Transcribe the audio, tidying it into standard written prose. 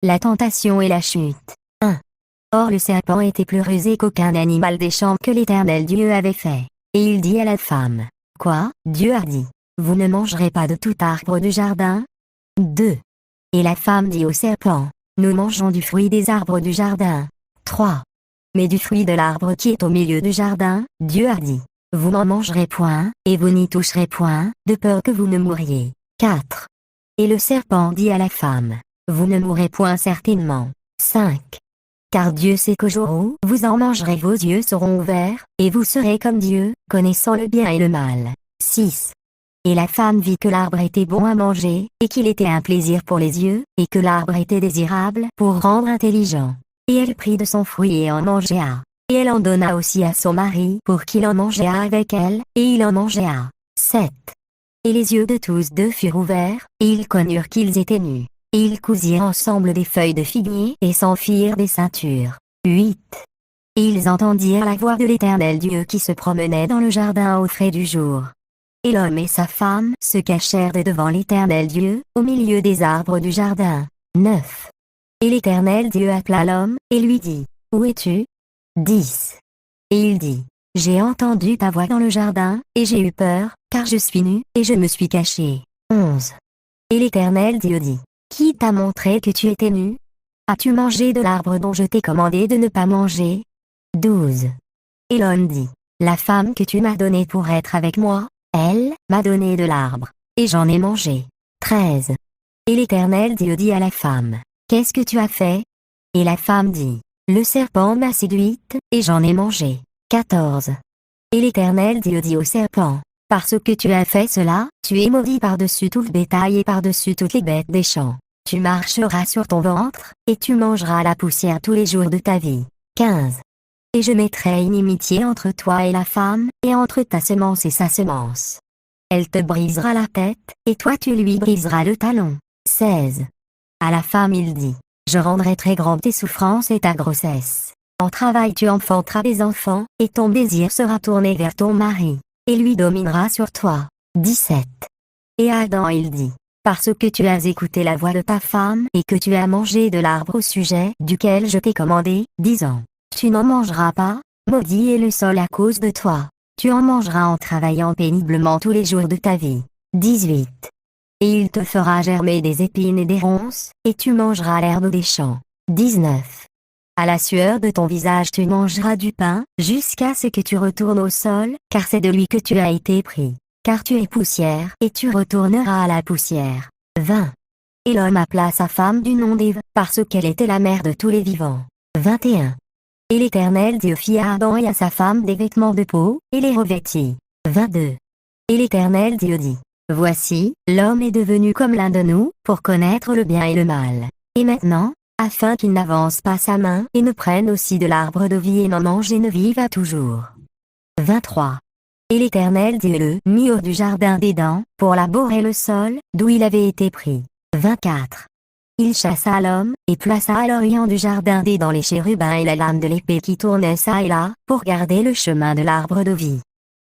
La tentation et la chute. 1. Or le serpent était plus rusé qu'aucun animal des champs que l'Éternel Dieu avait fait. Et il dit à la femme, « Quoi, Dieu a dit, vous ne mangerez pas de tout arbre du jardin ?» 2. Et la femme dit au serpent, « Nous mangeons du fruit des arbres du jardin. » 3. Mais du fruit de l'arbre qui est au milieu du jardin, Dieu a dit, « Vous n'en mangerez point, et vous n'y toucherez point, de peur que vous ne mouriez. » 4. Et le serpent dit à la femme, « Vous ne mourrez point certainement. » 5. Car Dieu sait qu'au jour où vous en mangerez vos yeux seront ouverts, et vous serez comme Dieu, connaissant le bien et le mal. 6. Et la femme vit que l'arbre était bon à manger, et qu'il était un plaisir pour les yeux, et que l'arbre était désirable pour rendre intelligent. Et elle prit de son fruit et en mangea. Et elle en donna aussi à son mari pour qu'il en mangeât avec elle, et il en mangea. 7. Et les yeux de tous deux furent ouverts, et ils connurent qu'ils étaient nus. Et ils cousirent ensemble des feuilles de figuier et s'en firent des ceintures. 8. Et ils entendirent la voix de l'Éternel Dieu qui se promenait dans le jardin au frais du jour. Et l'homme et sa femme se cachèrent de devant l'Éternel Dieu, au milieu des arbres du jardin. 9. Et l'Éternel Dieu appela l'homme, et lui dit, « Où es-tu » 10. Et il dit, « J'ai entendu ta voix dans le jardin, et j'ai eu peur, car je suis nu, et je me suis caché. » 11. Et l'Éternel Dieu dit, « Qui t'a montré que tu étais nu? As-tu mangé de l'arbre dont je t'ai commandé de ne pas manger ?» 12. Et l'homme dit, « La femme que tu m'as donnée pour être avec moi, elle m'a donné de l'arbre, et j'en ai mangé. » 13. Et l'Éternel Dieu dit à la femme, « Qu'est-ce que tu as fait ?» Et la femme dit, « Le serpent m'a séduite, et j'en ai mangé. » 14. Et l'Éternel Dieu dit au serpent, « Parce que tu as fait cela, tu es maudit par-dessus tout le bétail et par-dessus toutes les bêtes des champs. Tu marcheras sur ton ventre, et tu mangeras la poussière tous les jours de ta vie. » 15. Et je mettrai inimitié entre toi et la femme, et entre ta semence et sa semence. Elle te brisera la tête, et toi tu lui briseras le talon. 16. À la femme il dit, « Je rendrai très grandes tes souffrances et ta grossesse. En travail tu enfanteras des enfants, et ton désir sera tourné vers ton mari, et lui dominera sur toi. » 17. Et à Adam il dit, « Parce que tu as écouté la voix de ta femme et que tu as mangé de l'arbre au sujet duquel je t'ai commandé, disant, tu n'en mangeras pas, maudit est le sol à cause de toi. Tu en mangeras en travaillant péniblement tous les jours de ta vie. » 18. Et il te fera germer des épines et des ronces, et tu mangeras l'herbe des champs. 19. À la sueur de ton visage tu mangeras du pain, jusqu'à ce que tu retournes au sol, car c'est de lui que tu as été pris. Car tu es poussière, et tu retourneras à la poussière. 20. Et l'homme appela sa femme du nom d'Ève, parce qu'elle était la mère de tous les vivants. 21. Et l'Éternel Dieu fit à Adam et à sa femme des vêtements de peau, et les revêtit. 22. Et l'Éternel Dieu dit, voici, l'homme est devenu comme l'un de nous, pour connaître le bien et le mal. Et maintenant, afin qu'il n'avance pas sa main et ne prenne aussi de l'arbre de vie et n'en mange et ne vive à toujours. 23. Et l'Éternel Dieu le mit hors du jardin d'Éden, pour labourer le sol, d'où il avait été pris. 24. Il chassa l'homme, et plaça à l'orient du jardin d'Éden les chérubins et la lame de l'épée qui tournait çà et là, pour garder le chemin de l'arbre de vie.